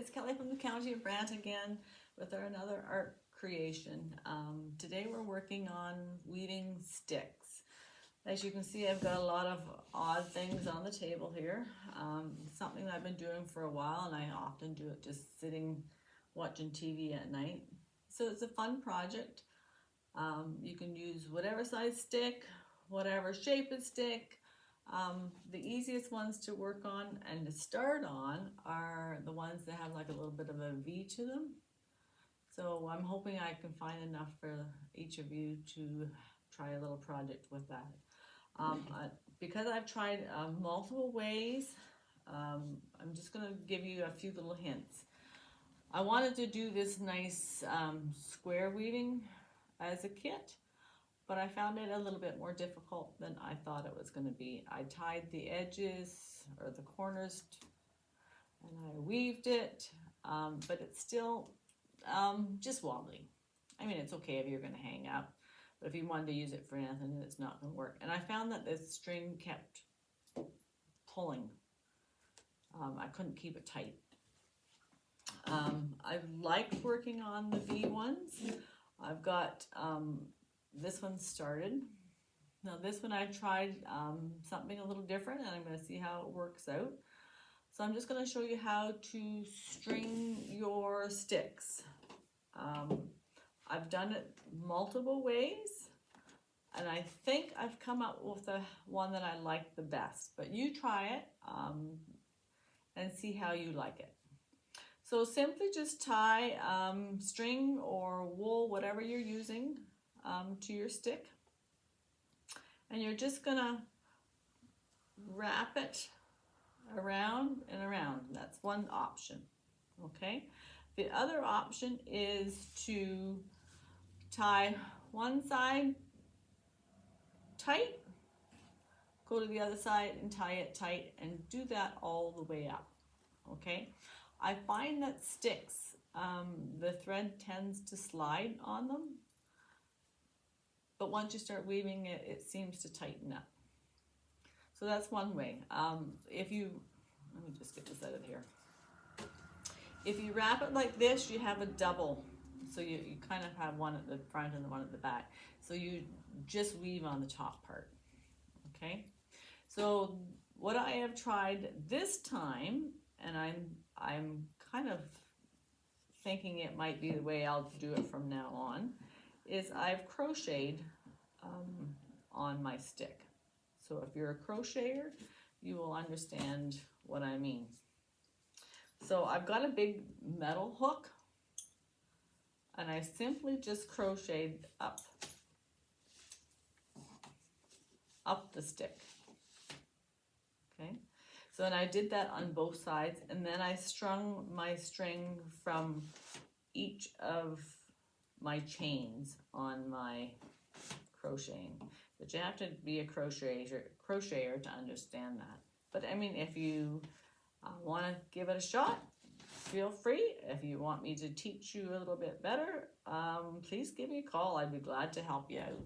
it's Kelly from the County of Brant again with another art creation. Today we're working on weaving sticks. As you can see, I've got a lot of odd things on the table here. Something that I've been doing for a while, and I often do it just sitting watching TV at night. So it's a fun project. You can use whatever size stick, whatever shape of stick. The easiest ones to work on and to start on are the ones that have like a little bit of a V to them. So I'm hoping I can find enough for each of you to try a little project with that. Because I've tried multiple ways, I'm just going to give you a few little hints. I wanted to do this nice square weaving as a kit, but I found it a little bit more difficult than I thought it was going to be. I tied the edges or the corners and I weaved it, but it's still just wobbly. I mean, it's okay if you're going to hang up, but if you wanted to use it for anything, it's not going to work. And I found that the string kept pulling. I couldn't keep it tight. I like working on the V ones. I've got this one started. Now this one I tried something a little different, and I'm going to see how it works out. So I'm just going to show you how to string your sticks. I've done it multiple ways, and I think I've come up with the one that I like the best. But you try it and see how you like it. So simply just tie string or wool, whatever you're using, to your stick, and you're just gonna wrap it around and around. That's one option. Okay, the other option is to tie one side tight, go to the other side and tie it tight, and do that all the way up. Okay, I find that sticks, the thread tends to slide on them, but once you start weaving it, it seems to tighten up. So that's one way. Let me just get this out of here. If you wrap it like this, you have a double. So you kind of have one at the front and one at the back. So you just weave on the top part, okay? So what I have tried this time, and I'm kind of thinking it might be the way I'll do it from now on, is I've crocheted on my stick. So if you're a crocheter, you will understand what I mean. So I've got a big metal hook, and I simply just crocheted up the stick. Okay, so and I did that on both sides, and then I strung my string from each of my chains on my crocheting. But you have to be a crocheter to understand that. But I mean, if you want to give it a shot, feel free. If you want me to teach you a little bit better, please give me a call. I'd be glad to help you out.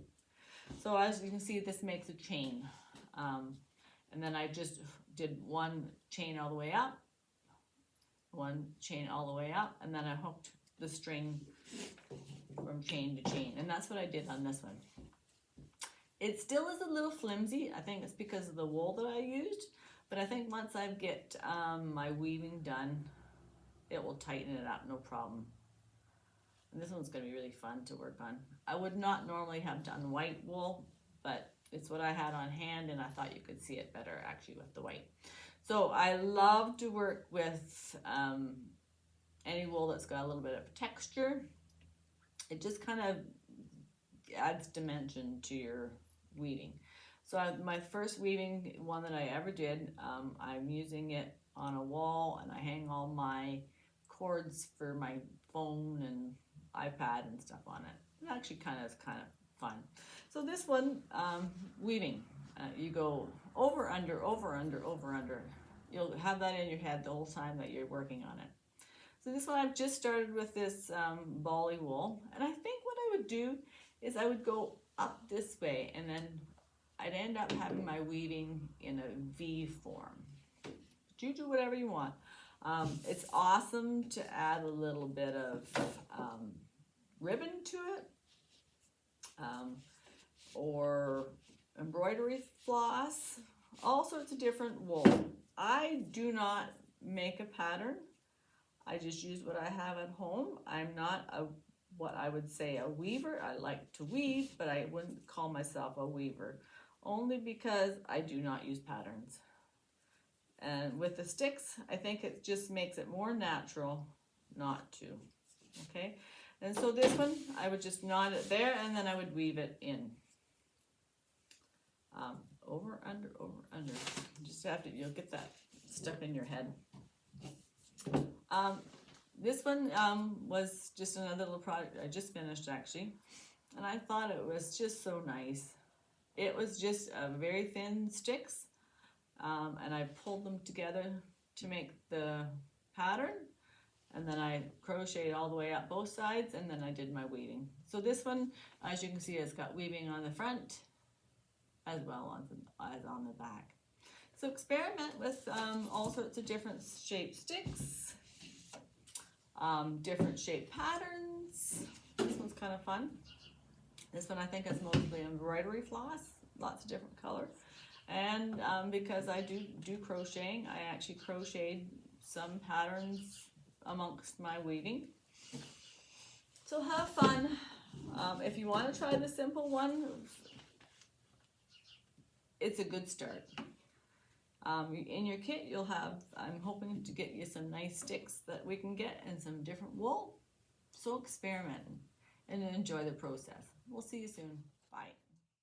So as you can see, this makes a chain. And then I just did one chain all the way up, one chain all the way up, and then I hooked the string from chain to chain. And that's what I did on this one. It still is a little flimsy. I think it's because of the wool that I used, but I think once I get my weaving done, it will tighten it up, no problem. And this one's going to be really fun to work on. I would not normally have done white wool, but it's what I had on hand, and I thought you could see it better actually with the white. So I love to work with any wool that's got a little bit of texture. It just kind of adds dimension to your weaving. So my first weaving one that I ever did, I'm using it on a wall, and I hang all my cords for my phone and iPad and stuff on it. It actually is kind of fun. So this one, weaving, you go over, under, over, under, over, under. You'll have that in your head the whole time that you're working on it. So this one I've just started with this bally wool, and I think what I would do is I would go up this way, and then I'd end up having my weaving in a V form. But you do whatever you want. It's awesome to add a little bit of ribbon to it, or embroidery floss, all sorts of different wool. I do not make a pattern. I just use what I have at home. I'm not what I would say a weaver. I like to weave, but I wouldn't call myself a weaver, only because I do not use patterns. And with the sticks, I think it just makes it more natural not to. Okay, and so this one, I would just knot it there, and then I would weave it in. Over, under, over, under. Just have to, you'll get that stuck in your head. This one was just another little project I just finished, actually, and I thought it was just so nice. It was just very thin sticks, and I pulled them together to make the pattern, and then I crocheted all the way up both sides, and then I did my weaving. So this one, as you can see, it's got weaving on the front as well as on the back. So experiment with all sorts of different shaped sticks, different shaped patterns. This one's kind of fun. This one I think is mostly embroidery floss, lots of different color. And because I do crocheting, I actually crocheted some patterns amongst my weaving. So have fun. If you want to try the simple one, it's a good start. In your kit, you'll have, I'm hoping to get you some nice sticks that we can get and some different wool. So experiment and enjoy the process. We'll see you soon. Bye.